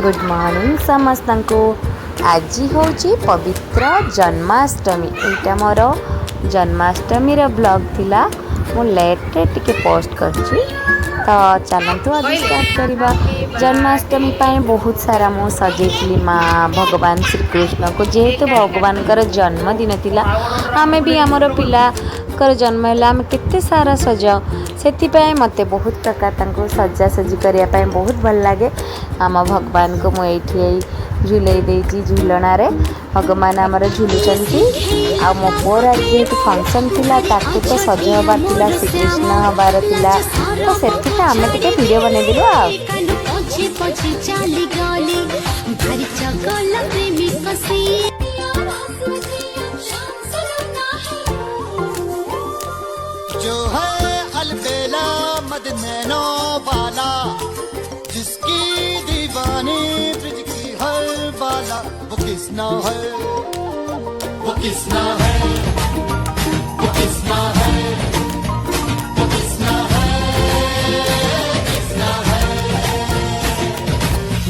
Good morning समस्त को। आज हूँ पवित्र जन्माष्टमी। यहाँ मोर जन्माष्टमी ब्लॉग थिला मु लेट रे टिके पोस्ट करछि। तो चलतु आज स्टार्ट करवा। जन्माष्टमी पाई बहुत सारा मु सजेली माँ भगवान श्रीकृष्ण को, जेहेतु भगवान जन्मदिन थिला आमे भी आमर पिला कर जन्म है आम केते सारा सजाओ से मते बहुत प्रकार सजा सजी करने बहुत भल लगे। आम भगवान को मुझे झूले देती झूलना रे भगवान आमर झुलुचंती। आ मो पुअर आज जेहेतु फंक्शन थिला ताकू तो सज हबार थिला, श्रीकृष्ण हबार थिला, तो से आम टे वीडियो बनईदेलु। जो है अलबेला मदनैनो वाला, जिसकी दीवानी ब्रिज की हर बाला, वो किसना है, वो किसना है, वो किसना है, वो किसना है, किसना है।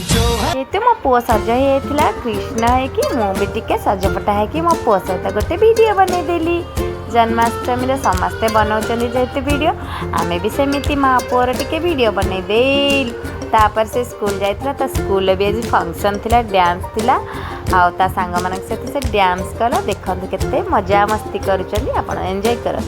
जो है ये मो पुओ सज होता कृष्ण है कि मु भी टिके सजपटा है कि मो पुओ सहित गोटे वीडियो बनईदेली। जन्माष्टमी समस्ते बनाऊँ जेहेतु वीडियो आमे भी सेमती माँ पुअर टिके वीडियो बनईदे। तापर से स्कूल जाइଥିଲା, तो स्कूल भी आज फंक्शन थिला, डांस थिला आ ता सांग मानक सहित से डांस कला। देखंतु केते मजा मस्ती करूचंदी, आपण एंजॉय कर।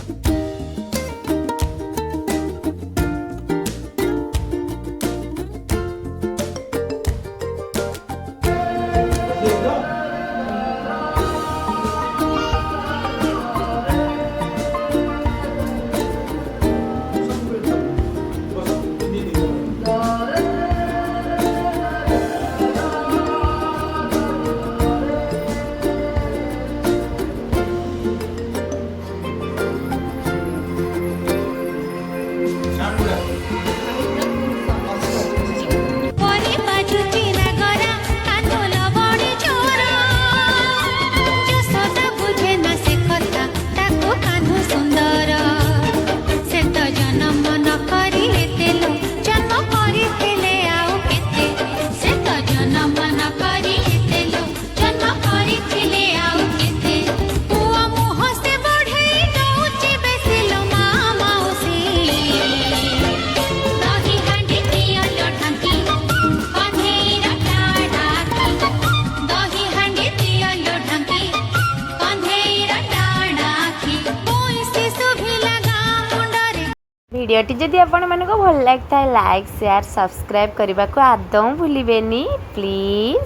भिडियोटी जदि आपण मानको भल लगता है लाइक शेयर सब्सक्राइब करने को आदौ भूलिबेनी प्लीज।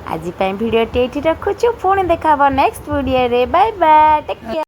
आज भिडियोटी ये रखुछु, पुणी देखा नेक्स्ट वीडियो रे। Bye bye, take care.